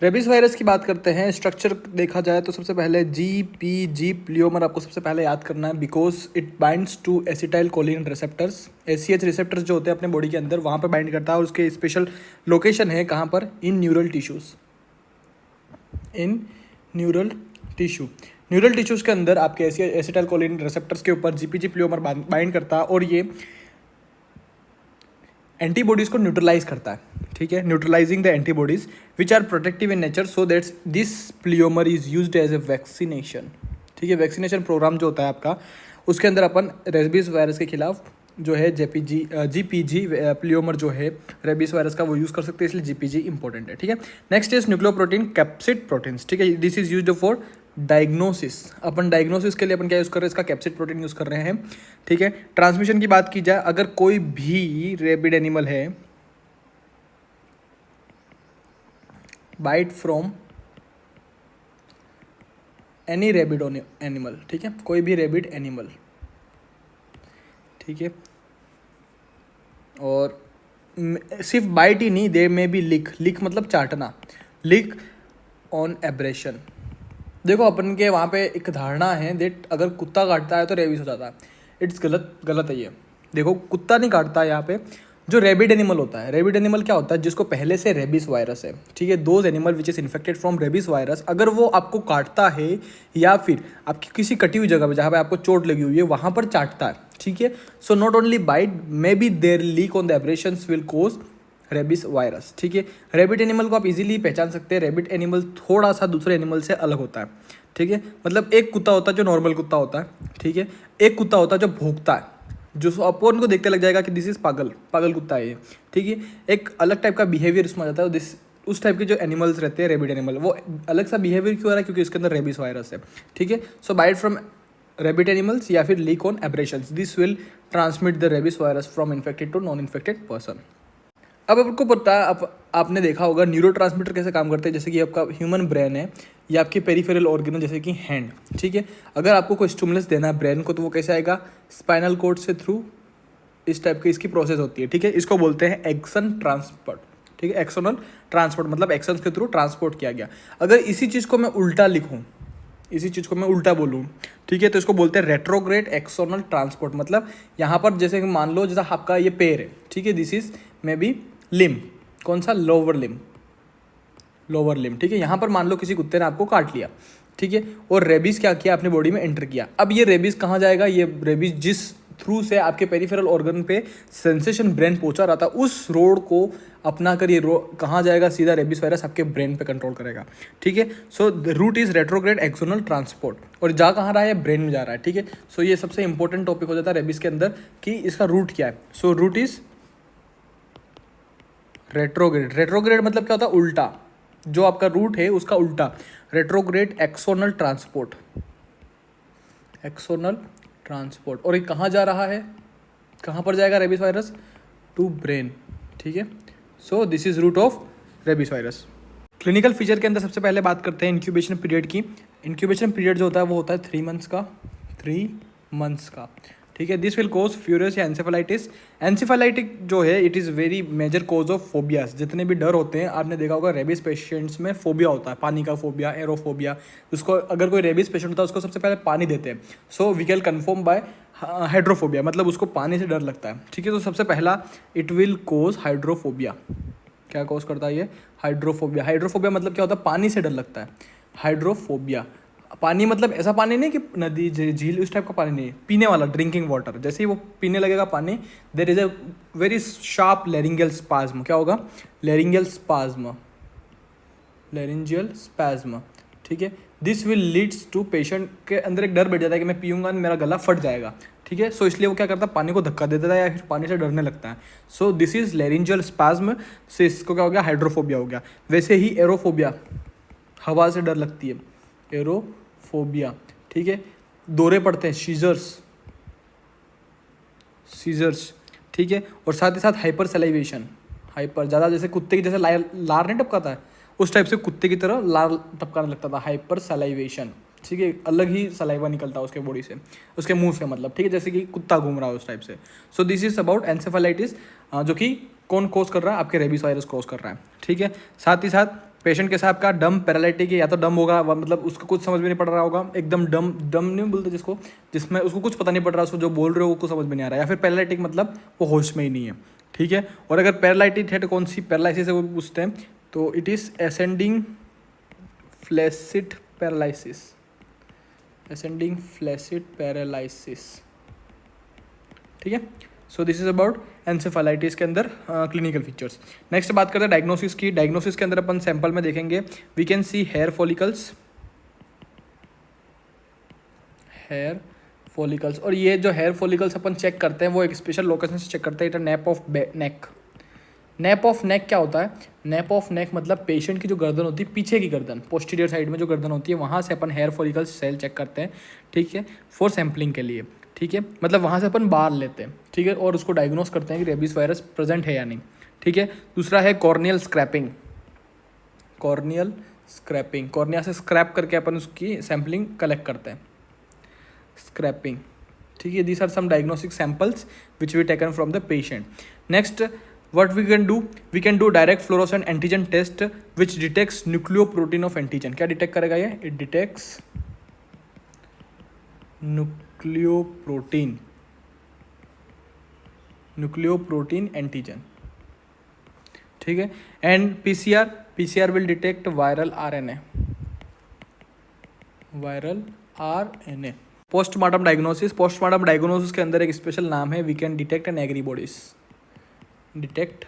Rabies virus की बात करते हैं। स्ट्रक्चर देखा जाए तो सबसे पहले जी प्लियोमर आपको सबसे पहले याद करना है, because it binds to acetylcholine receptors. ACh receptors जो होते हैं अपने बॉडी के अंदर वहाँ पर बाइंड करता है, और उसके स्पेशल लोकेशन है कहाँ पर, इन न्यूरल टिश्यूज़, इन न्यूरल टिश्यू। न्यूरल टिश्यूज़ के अंदर आपके एसिटाइल कोलिन रिसेप्टर्स के ऊपर जीपीजी प्लियोमर बाइंड करता है, और ये एंटीबॉडीज़ को न्यूट्रलाइज करता है। ठीक है, neutralising the antibodies which are protective in nature, so that's this polymer is used as a vaccination. ठीक है, वैक्सीनेशन प्रोग्राम जो होता है आपका, उसके अंदर अपन रेबीज वायरस के खिलाफ जो है जीपीजी प्लियोमर जो है रेबीज वायरस का, वो यूज़ कर सकते हैं, इसलिए जीपीजी इंपॉर्टेंट है। ठीक है, next is nucleoprotein capsid proteins. ठीक है, this is used for diagnosis. Upon diagnosis के लिए अपन क्या यूज़ कर रहे हैं, इसका कैप्सिड प्रोटीन यूज़ कर रहे हैं। ठीक है, ट्रांसमिशन की बात की जाए, अगर कोई भी रेबिड एनिमल है bite from any rabid animal, ठीक है, कोई भी रेबिड एनिमल, ठीक है, और सिर्फ बाइट ही नहीं, दे में भी लिक मतलब चाटना, लिक ऑन एब्रेशन। देखो अपन के वहाँ पे एक धारणा है देट अगर कुत्ता काटता है तो रेबीज हो जाता है। इट्स गलत है ये। देखो कुत्ता नहीं काटता यहाँ पे, जो रेबिड एनिमल होता है, रेबिड एनिमल क्या होता है, जिसको पहले से रेबीज वायरस है। ठीक है, those animal which is infected from rabies virus, अगर वो आपको काटता है या फिर आपकी किसी कटी हुई जगह पे जहाँ पे आपको चोट लगी हुई है वहाँ पर चाटता है, ठीक है, so not only bite, may be there lick on the abrasions will cause rabies virus. ठीक है, रेबिड एनिमल को आप इजीली पहचान सकते हैं। रेबिड एनिमल थोड़ा सा दूसरे एनिमल से अलग होता है। ठीक है, मतलब एक कुत्ता होता है जो नॉर्मल कुत्ता होता है, ठीक है, एक कुत्ता होता है जो भौंकता है, जो अपन को देखते लग जाएगा कि दिस इज पागल कुत्ता है ये। ठीक है, एक अलग टाइप का बिहेवियर उसमें आ जाता है। उस टाइप के जो एनिमल्स रहते हैं रेबिड एनिमल, वो अलग सा बिहेवियर क्यों आ रहा है, क्योंकि इसके अंदर रेबीज वायरस है। ठीक है, so bite from rabid animals या फिर lick on abrasions, this will transmit the rabies virus from infected to non infected person. अब आपको पता है, आपने देखा होगा न्यूरोट्रांसमीटर कैसे काम करते हैं, जैसे कि आपका ह्यूमन ब्रेन है या आपके पेरिफेरल ऑर्गन है जैसे कि हैंड। ठीक है, अगर आपको कोई स्टिमुलस देना है ब्रेन को तो वो कैसे आएगा, स्पाइनल कोड से थ्रू, इस टाइप की इसकी प्रोसेस होती है। ठीक है, इसको बोलते हैं एक्सन ट्रांसपोर्ट। ठीक है, एक्सोनल ट्रांसपोर्ट मतलब एक्शन के थ्रू ट्रांसपोर्ट किया गया। अगर इसी चीज़ को मैं उल्टा लिखूँ, इसी चीज़ को मैं उल्टा बोलूँ, ठीक है, तो इसको बोलते हैं रेट्रोग्रेड एक्सोनल ट्रांसपोर्ट। मतलब यहाँ पर जैसे कि मान लो जैसा आपका ये पैर है, ठीक है, दिस इज मे बी लिम, कौन सा, लोअर लिम। ठीक है, यहाँ पर मान लो किसी कुत्ते ने आपको काट लिया, ठीक है, और रेबीज क्या किया, अपने बॉडी में एंटर किया। अब ये रेबीज कहाँ जाएगा, ये रेबीज जिस थ्रू से आपके पेरिफेरल ऑर्गन पे सेंसेशन ब्रेन पहुंचा रहा था, उस रोड को अपना कर ये कहाँ जाएगा, सीधा रेबीज वायरस आपके ब्रेन पे कंट्रोल करेगा। ठीक है, so the route is retrograde axonal transport, और जा कहाँ रहा है, ब्रेन में जा रहा है। ठीक है, सो ये सबसे इंपॉर्टेंट टॉपिक हो जाता है रेबीज के अंदर कि इसका रूट क्या है। सो रूट इज रेट्रोग्रेड मतलब क्या होता है, उल्टा, जो आपका रूट है उसका उल्टा, रेट्रोग्रेड एक्सोनल ट्रांसपोर्ट, और ये कहाँ जा रहा है, कहाँ पर जाएगा रेबीज वायरस, टू ब्रेन। ठीक है, so this is route of rabies virus. Clinical feature के अंदर सबसे पहले बात करते हैं इंक्यूबेशन पीरियड की। इंक्यूबेशन पीरियड जो होता है वो होता है 3 मंथ्स का। ठीक है, दिस विल कोज फ्यूरियस या एंसेफेलाइटिस। एंसेफेलाइटिक जो है it is very major cause of phobias. जितने भी डर होते हैं, आपने देखा होगा रेबीज पेशेंट्स में फोबिया होता है, पानी का फोबिया, एरोफोबिया। उसको अगर कोई रेबीज पेशेंट होता है उसको सबसे पहले पानी देते हैं। So we can confirm by hydrophobia, मतलब उसको पानी से डर लगता है। ठीक है, तो सबसे पहला इट विल कोज हाइड्रोफोबिया। क्या कोज करता है ये, हाइड्रोफोबिया। हाइड्रोफोबिया मतलब क्या होता है, पानी से डर लगता है, हाइड्रोफोबिया। पानी मतलब ऐसा पानी नहीं कि नदी झील उस टाइप का पानी नहीं, पीने वाला, ड्रिंकिंग वाटर। जैसे ही वो पीने लगेगा पानी, there is a very sharp laryngeal spasm. क्या होगा, लेरिंगियल स्पैज्म। ठीक है, this will leads to patient के अंदर एक डर बैठ जाता है कि मैं पीऊँगा मेरा गला फट जाएगा। ठीक है, सो इसलिए वो क्या करता है, पानी को धक्का दे देता है या फिर पानी से डरने लगता है। So this is laryngeal spasm, से इसको क्या हो गया, हाइड्रोफोबिया हो गया। वैसे ही एरोफोबिया, हवा से डर लगती है, एरोफोबिया। ठीक है, दौरे पड़ते हैं, सीजर्स। ठीक है, और साथ ही साथ हाइपर सलाइवेशन, हाइपर ज़्यादा, जैसे कुत्ते की जैसे लार नहीं टपकाता है उस टाइप से कुत्ते की तरह लार टपकाने लगता था, हाइपर सलाइवेशन। ठीक है, अलग ही सलाइवा निकलता है उसके बॉडी से, उसके मुंह से, मतलब। ठीक है, जैसे कि कुत्ता घूम रहा है उस टाइप से। सो दिस इज अबाउट एंसेफेलाइटिस, जो कि कौन कोज कर रहा है, आपके रेबीज वायरस कोज कर रहा है। ठीक है, साथ ही साथ पेशेंट के साथ का डम पैरालिटिक है, या तो डम होगा मतलब उसको कुछ समझ में नहीं पड़ रहा होगा, एकदम डम डम नहीं बोलते जिसको, जिसमें उसको कुछ पता नहीं पड़ रहा, उसको जो बोल रहे हो उसको समझ में नहीं आ रहा है, या फिर पैरालिटिक मतलब वो होश में ही नहीं है, ठीक है। और अगर पैरालिटिक है तो कौन सी पैरालिसिस है वो पूछते हैं, तो it is ascending flaccid paralysis, ascending flaccid paralysis, ठीक है। So this is about encephalitis के अंदर क्लिनिकल फीचर्स। नेक्स्ट बात करते हैं डायग्नोसिस की। डायग्नोसिस के अंदर अपन सैंपल में देखेंगे, we can see hair follicles, hair follicles. और ये जो हेयर फॉलिकल्स अपन चेक करते हैं वो एक स्पेशल लोकेशन से चेक करते हैं, it nap of neck. Nap of neck क्या होता है? नैप ऑफ नेक मतलब पेशेंट की जो गर्दन होती है, पीछे की गर्दन, पोस्टीरियर साइड में जो गर्दन होती है, वहाँ से अपन हेयर फॉलिकल्स सेल चेक करते हैं, ठीक है, फॉर सैम्पलिंग के लिए, ठीक है। मतलब वहाँ से अपन बाहर लेते हैं, ठीक है, और उसको डायग्नोस करते हैं कि रेबीज वायरस प्रेजेंट है या नहीं, ठीक है। दूसरा है corneal scraping, corneal scraping, cornea से स्क्रैप करके अपन उसकी सैम्पलिंग कलेक्ट करते हैं, स्क्रैपिंग, ठीक है। These are some diagnostic samples which we taken from the patient. Next what we can do direct fluorescent antigen test which detects nucleoprotein of antigen। क्या detect करेगा ये? it detects nucleoprotein antigen, ठीक है। And PCR will detect viral RNA. Postmortem diagnosis के अंदर एक special नाम है, we can detect Negri bodies, detect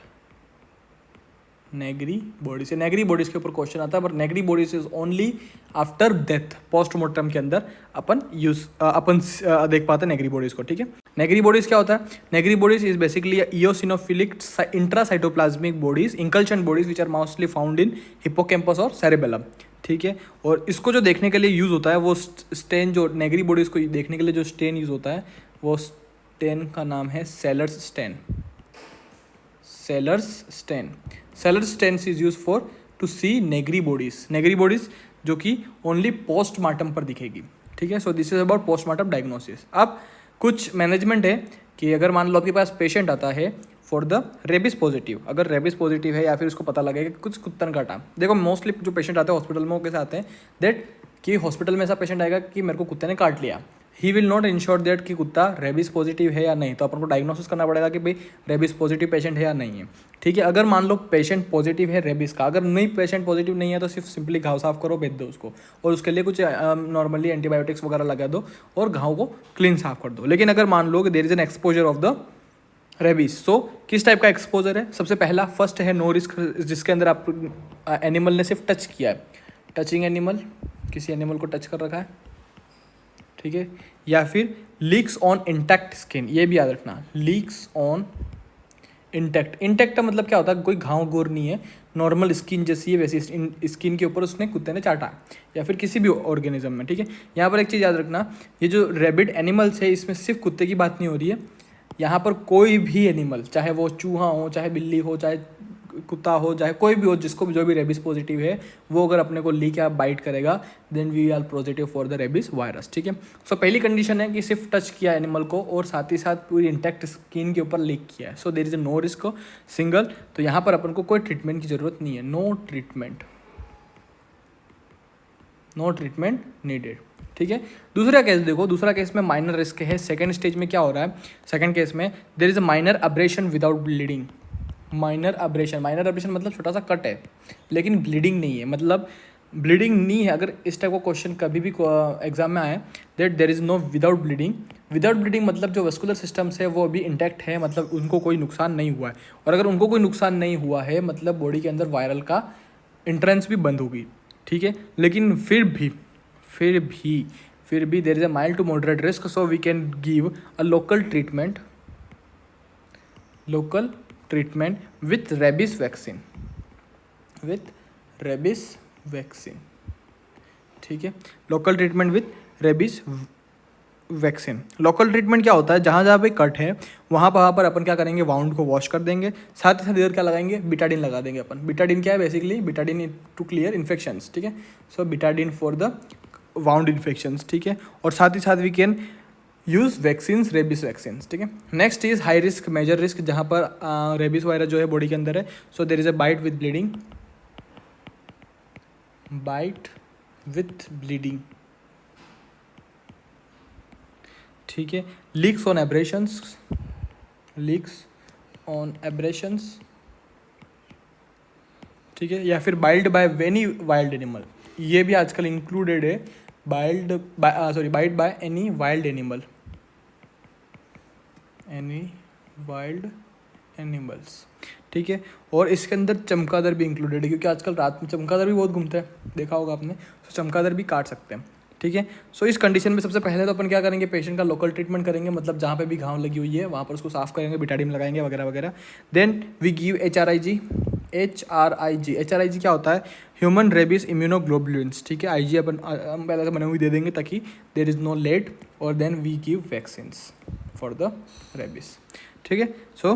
Negri bodies. Negri bodies के ऊपर क्वेश्चन आता है, but Negri bodies is only after death, postmortem के अंदर अपन देख पाते हैं नेगरी बॉडीज को, ठीक है। नेगरी बॉडीज क्या होता है? Negri bodies is basically eosinophilic intracytoplasmic bodies, inclusion bodies which are mostly found in hippocampus और सेरेबेलम, ठीक है। और इसको जो देखने के लिए यूज होता है वो स्टेन, जो नेगरी बॉडीज को देखने के लिए जो स्टेन यूज होता है वो स्टेन का नाम है Seller's stain. Seller's stain is use for to see Negri bodies जो कि ओनली पोस्टमार्टम पर दिखेगी, ठीक है। So this is about postmortem diagnosis. अब कुछ मैनेजमेंट है कि अगर मान लो आपके पास पेशेंट आता है फॉर द रेबिस पॉजिटिव, अगर रेबिस पॉजिटिव है या फिर उसको पता लगेगा कि कुछ कुत्ता ने काटा। देखो मोस्टली जो पेशेंट आते हैं हॉस्पिटल में वो कैसे आते हैं, दैट कि हॉस्पिटल में ऐसा पेशेंट आएगा कि मेरे को कुत्ते ने काट लिया, he will not ensure that कि कुत्ता रेबिस पॉजिटिव है या नहीं, तो अपन को डायग्नोसिस करना पड़ेगा कि भाई रेबिस पॉजिटिव पेशेंट है या नहीं है, ठीक है। अगर मान लो पेशेंट पॉजिटिव है रेबिस का, अगर नहीं पेशेंट पॉजिटिव नहीं है तो सिर्फ सिंपली घाव साफ करो, भेज दो उसको, और उसके लिए कुछ नॉर्मली एंटीबायोटिक्स वगैरह लगा दो और घाव को क्लीन साफ कर दो। लेकिन अगर मान लो कि there is an exposure of the rabies, so किस टाइप का एक्सपोजर है? सबसे पहला फर्स्ट है नो रिस्क, जिसके अंदर आप एनिमल ने सिर्फ टच किया है, टचिंग एनिमल, किसी एनिमल को टच कर रखा है, ठीक है। या फिर लीक्स ऑन इंटैक्ट स्किन, ये भी याद रखना, लीक्स ऑन इंटैक्ट का मतलब क्या होता है? कोई घाव गोर नहीं है, नॉर्मल स्किन जैसी है वैसी स्किन के ऊपर उसने कुत्ते ने चाटा, या फिर किसी भी ऑर्गेनिज्म में, ठीक है। यहाँ पर एक चीज़ याद रखना, ये जो रेबिड एनिमल्स है इसमें सिर्फ कुत्ते की बात नहीं हो रही है, यहाँ पर कोई भी एनिमल, चाहे वो चूहा हो, चाहे बिल्ली हो, चाहे कुत्ता हो, चाहे कोई भी हो, जिसको जो भी रेबिस पॉजिटिव है, वो अगर अपने को लीक या बाइट करेगा then we are positive for the rabies virus, ठीक है। सो पहली कंडीशन है कि सिर्फ टच किया एनिमल को और साथ ही साथ पूरी इंटैक्ट स्किन के ऊपर लीक किया है, so there is no risk single, तो यहाँ पर अपन को कोई ट्रीटमेंट की जरूरत नहीं है, नो ट्रीटमेंट नीडेड, ठीक है। दूसरा केस देखो, दूसरा केस में माइनर रिस्क है। सेकंड स्टेज में क्या हो रहा है? सेकंड केस में there is a minor abrasion without bleeding. Minor abrasion मतलब छोटा सा कट है लेकिन ब्लीडिंग नहीं है, मतलब ब्लीडिंग नहीं है। अगर इस टाइप का क्वेश्चन कभी भी एग्जाम में आए that there is no without bleeding मतलब जो वेस्कुलर सिस्टम्स है वो अभी इंटैक्ट है, मतलब उनको कोई नुकसान नहीं हुआ है, और अगर उनको कोई नुकसान नहीं हुआ है मतलब बॉडी के अंदर वायरल का एंट्रेंस भी बंद होगी, ठीक है। लेकिन फिर भी there is a mild to moderate risk, so we can give a local treatment with rabies vaccine, ठीक है। Local treatment with rabies vaccine. Local treatment क्या होता है? जहाँ पे कट है वहाँ पर अपन क्या करेंगे? वाउंड को वॉश कर देंगे, साथ ही साथ इधर क्या लगाएंगे? बिटाडिन लगा देंगे अपन। बिटाडिन क्या है? Basically Betadine to clear infections, ठीक है। So Betadine for the wound infections, ठीक है। और साथ ही साथ we can use vaccines, rabies vaccines, ठीक है। Next is high risk, major risk, जहाँ पर रेबिस वायरस जो है बॉडी के अंदर है, so there is a bite with bleeding, bite with bleeding, ठीक है। Licks on abrasions, licks on abrasions, ठीक है। या फिर बाइल्ड बाय एनी वाइल्ड एनिमल, ये भी आजकल इंक्लूडेड है, बाइल्ड by bite by any wild animal, any wild animals, ठीक है। और इसके अंदर चमगादड़ भी इंक्लूडेड है, क्योंकि आजकल रात में चमगादड़ भी बहुत घूमते हैं, देखा होगा आपने, तो चमगादड़ भी काट सकते हैं, ठीक है। सो इस कंडीशन में सबसे पहले तो अपन क्या करेंगे, पेशेंट का लोकल ट्रीटमेंट करेंगे, मतलब जहाँ पे भी घाव लगी हुई है वहाँ पर उसको साफ करेंगे, बिटाडिन लगाएंगे वगैरह वगैरह। Then we give HRIG। HRIG क्या होता है, ह्यूमन रेबीज इम्यूनोग्लोबुलिन्स, ठीक है। IG अपन हम पहले से बने हुए दे देंगे ताकि देर इज़ नो लेट, और then we give vaccines for the rabies, ठीक है। So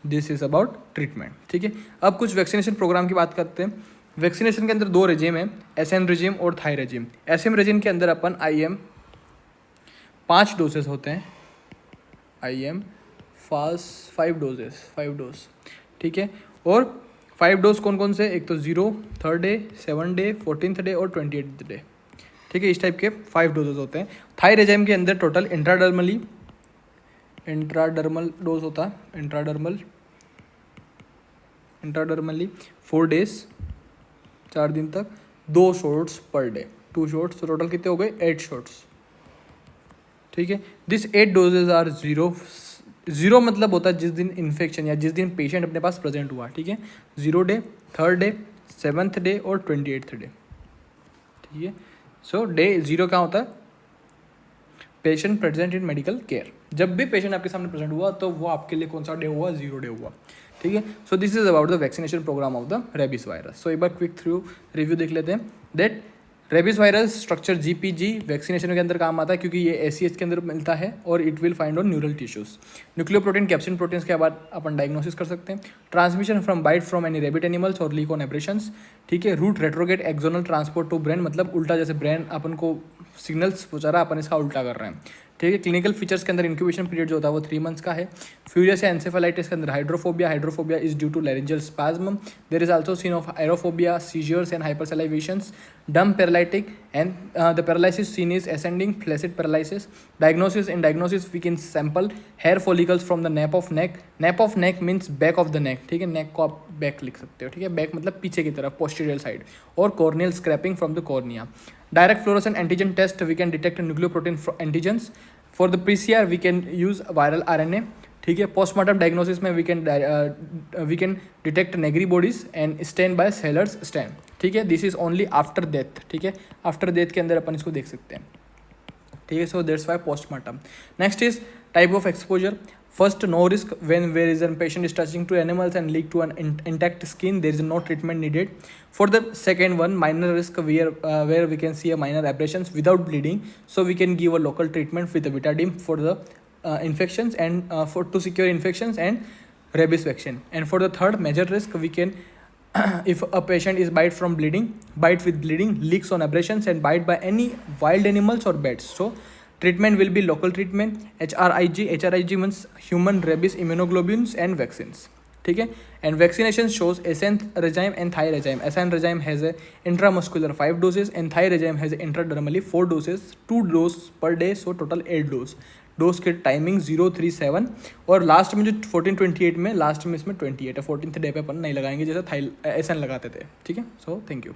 this is about treatment, ठीक है। अब कुछ वैक्सीनेशन प्रोग्राम की बात करते हैं। वैक्सीनेशन के अंदर 2 रेजिम है, SM रेजिम और थाई रेजिम। SM रेजिम के अंदर अपन IM 5 डोजेस होते हैं, IM 5 डोज, ठीक है। और 5 डोज कौन कौन से, एक तो 0, 3rd day, 7th day, 14th day और 28th डे, ठीक है। इस टाइप के 5 डोजेस होते हैं। थाई रेजिम के अंदर टोटल इंट्राडर्मल डोज होता है, इंट्राडर्मली 4 डेज, 4 दिन तक, 2 शॉट्स पर डे, 2 शॉट्स, तो टोटल कितने हो गए, 8 शॉट्स, ठीक है। दिस 8 डोजेज आर 0 मतलब होता है जिस दिन इन्फेक्शन या जिस दिन पेशेंट अपने पास प्रेजेंट हुआ, ठीक है। 0 day, 3rd day, 7th day और 28th डे, ठीक है। सो डे 0 क्या होता है, patient present in medical care, जब भी पेशेंट आपके सामने प्रेजेंट हुआ तो वो आपके लिए कौन सा डे हुआ, 0 डे हुआ, ठीक है। So this is about the vaccination programme of the rabies virus. So एक बार क्विक थ्रू रिव्यू देख लेते हैं। That rabies virus structure GPG vaccination के अंदर काम आता है, क्योंकि ये ACH के अंदर मिलता है और it will find on neural tissues. Nucleoprotein capsid proteins के बाद अपन डायग्नोसिस कर सकते हैं। Transmission from bite from any rabid animals और लीक ऑन एब्रेशंस, ठीक है। Route retrograde axonal transport to brain, मतलब उल्टा, जैसे ब्रेन अपन को सिग्नल्स पहुंचा रहा है, अपन इसका उल्टा कर रहे हैं, ठीक है। क्लिनिकल फीचर्स के अंदर इंक्यूबेशन पीरियड जो होता है वो 3 मंथ्स का है। फ्यूरियस या एंसेफेलाइटिस के अंदर hydrophobia is due to laryngeal spasm. There is also seen of aerophobia, seizures and hypersalivations, dumb paralytic and the paralysis seen is ascending flaccid paralysis. Diagnosis we can sample hair follicles from the nape of neck means back of the neck, ठीक है। नेक को आप back लिख सकते हो, ठीक है। Back मतलब पीछे की तरफ, पोस्टीरियर साइड। और corneal scraping from the cornea. Direct fluorescent antigen test we can detect nucleoprotein antigens. For the PCR we can use viral RNA, ठीक है। पोस्टमार्टम डायग्नोसिस में we can detect Negri bodies and stain by Seller's stain, ठीक है। This is only after death, ठीक है। After death के अंदर अपन इसको देख सकते हैं, ठीक है। So that's why postmortem. Next is type of exposure. First, no risk when where is a patient is touching to animals and leak to an intact skin. There is no treatment needed. For the second one, minor risk where we can see a minor abrasions without bleeding. So we can give a local treatment with the betadine for the infections and to secure infections and rabies vaccine. And for the third major risk, we can if a patient is bite with bleeding, leaks on abrasions and bite by any wild animals or bats. So treatment will be local treatment, HRIG means human rabies immunoglobulins and vaccines, ठीक है। And vaccination shows SN regime and Thai regime. SN regime has a intramuscular 5 doses and Thai regime has intradermally 4 doses, 2 dose per day, so total 8 dose. Dose के timing 0, 3, 7 और last में जो 14, 28 में, last में इसमें 28 है। 14th डे पे अपन नहीं लगाएंगे जैसे SN लगाते थे, ठीक है। So thank you.